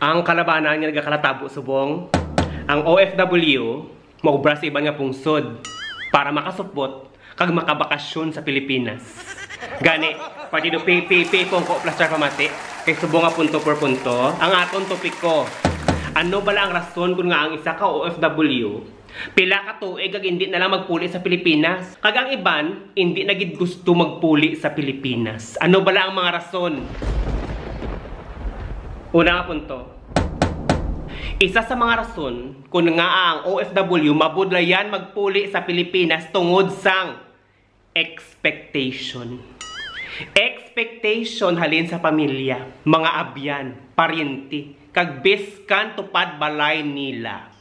Ang kalabanan nga nagakalatabo subong, ang OFW maubra sa iban nga pungsod para makasupot kag makabakasyon sa Pilipinas. Gani, partido PPP kung ko plaster pamati kay subong nga punto por punto. Ang aton topiko, ano bala ang rason kung nga ang isa ka OFW pila ka tuig kag hindi na lang magpuli sa Pilipinas, kag ang iban hindi na gid gusto magpuli sa Pilipinas? Ano bala ang mga rason? Una nga punto, isa sa mga rason kung nga ang OFW mabudlayan magpuli sa Pilipinas tungod sang expectation. Expectation halin sa pamilya, mga abyan, paryente, kag biskan tupad balay nila.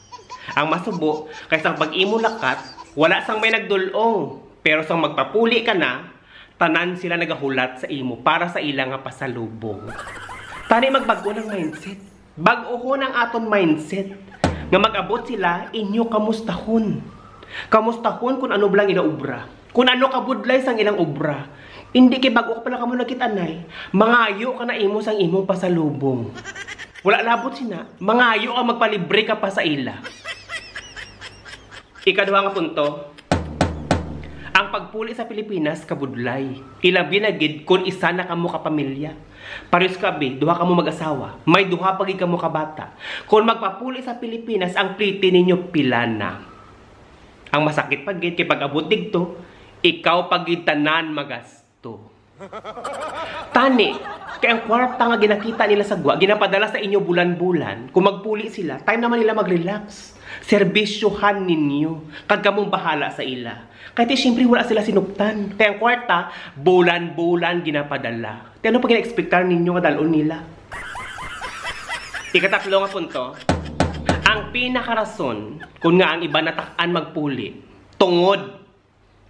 Ang masubo, kaysa pag-imo lakat, wala sang may nagdulong. Pero sang magpapuli ka na, tanan sila nagahulat sa imo para sa ilang nga pasalubong. Tani magbago ng mindset. Bag-o ng aton mindset. Nga mag-abot sila, inyo kamustahon. Kamustahon kung ano blang inaubra. Kung ano kabudlay sang ilang ubra. Hindi kay bago ka pala kamo nakitanay, mangayo ka na imo sang imong pasalubong. Wala labot sina, mangayo ka magpalibre ka pa sa ila. Ikaduha nga punto, ang pagpuli sa Pilipinas kabudlay. Ilabi na gid kung isa na kamo kapamilya. Pares kabi, duha kamo mag-asawa, may duha pagi kamo kabata. Kung magpapuli sa Pilipinas, ang plite ninyo pilana. Ang masakit pagid kay pag-abot digto, ikaw pagid tanan magasto. Tani, kaya ang kwarta nga ginakita nila sa gwa, ginapadala sa inyo bulan-bulan. Kung magpuli sila, time naman nila mag-relax. Serbisyuhan ninyo. Kag kamong bahala sa ila. Kaya siyempre wala sila sinuptan. Kaya ang kwarta, bulan-bulan ginapadala. Kaya ano pag ina-expectar ninyo nga dalon nila? Ikatatlo nga punto, ang pinakarason kung nga ang iba natakan magpuli, tungod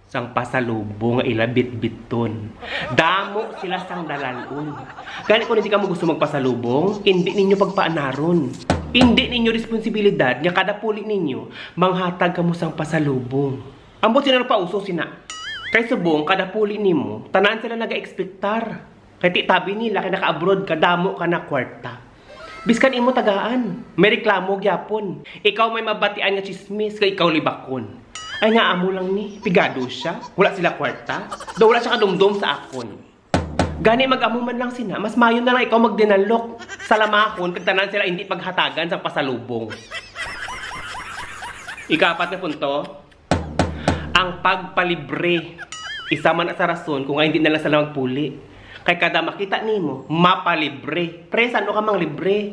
sang pasalubong nga ilabit-biton. Damo sila sang dalalon. Kaya kung hindi ka mo gusto magpasalubong, hindi ninyo pagpaanaron. Hindi ninyo responsibilidad nga kada puli ninyo, manghatag ka mo sang pasalubong. Ambot sila nagpauso sina. Kay subong, kada puli nimo, tanan sila naga-expectar. Kaya titabi nila, kaya naka-abroad ka, damo ka na kwarta. Biskan imo tagaan, may reklamo gyapon. Ikaw may mabatian nga chismis, kay ikaw libakon. Ay nga amo lang ni, pigado siya, wala sila kwarta, daw wala siya kadumdum sa akon. Gani mag-amo man lang sina, mas mayon na lang ikaw magdinalok. Salamakon, kagtanan sila hindi paghatagan sa pasalubong. Ikapat na punto, ang pagpalibre. Isa man sa rason kung hindi na lang sila magpuli. Kay kada makita nimo, mapalibre. Pre, saan ka mang libre?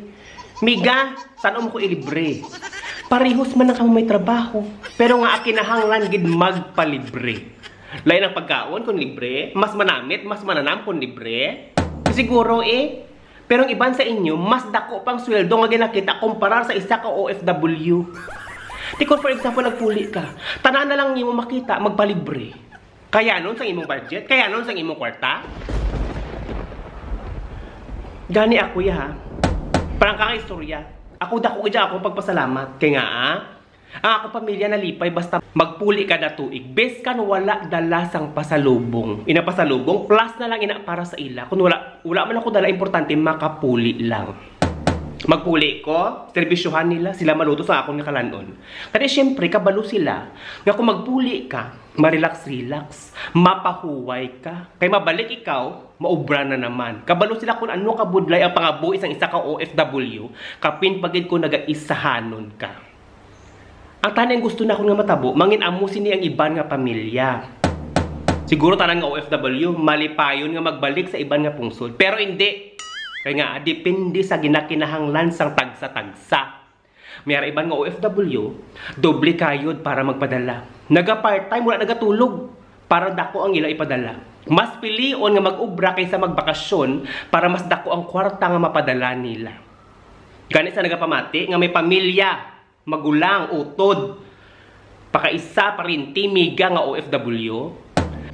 Miga, saan mo ko ilibre? Parehos man lang kamo may trabaho. Pero nga akinahanglan gid magpalibre. Lain ang pagkaon kung libre, mas manamit, mas mananam kung libre. Siguro pero ang iban sa inyo, mas dako pang sweldo nga ginakita kumpara sa isa ka OFW. Di kung for example nagpuli ka, tanan na lang nimo makita magpalibre. Kaya nun sa imong budget, kaya nun sa imong kwarta. Gani ako ya, parang kakaistorya. Ako dako dyan akong pagpasalamat. Kaya nga ang ako pamilya nalipay basta magpuli ka na tuig. Bes kan wala dala sang pasalubong. Inapasalubong plus na lang ina para sa ila. Kung wala man ako dala, importante makapuli lang. Magpuli ko, serbisyuhan nila, sila maluto sa akong nakalanon. Kasi syempre kabalo sila nga kung magpuli ka, ma-relax-relax, mapahuway ka. Kaya mabalik ikaw, maubra na naman. Kabalo sila kung ano kabudlay ang pangabuhi isang isa ka OFW, kapin pagid ko nagaisahanon ka. Ang tanang gusto na akong nga matabo, mangin amusin niya ang iban nga pamilya. Siguro tanang nga OFW, malipayon nga magbalik sa iban nga pungsod. Pero hindi. Kaya nga, depende sa ginakinahanglan sang tagsa-tagsa. Mayroon iban nga OFW, doble kayod para magpadala. Naga-part-time, wala nagatulog para dako ang ila ipadala. Mas pilion nga mag-ubra kaysa magbakasyon para mas dako ang kwarta nga mapadala nila. Ganit sa nagapamati nga may pamilya, magulang, utod, pakaisa pa rin timiga nga OFW,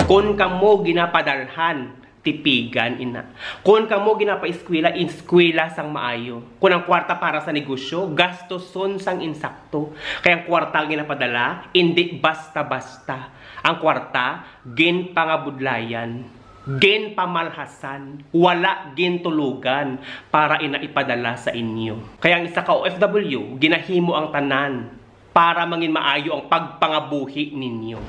kung kamo ginapadalhan, tipigan ina. Kung kamo ginapa-eskwela, eskwela sang maayo. Kung ang kwarta para sa negosyo, gastoson sang insakto. Kaya ang kwarta ginapadala, hindi basta-basta. Ang kwarta, ginpangabudlayan. gen pamalhasan, wala gen tulugan para inaipadala sa inyo. Kaya ang isa ka OFW, ginahimo ang tanan para mangin maayo ang pagpangabuhi ninyo.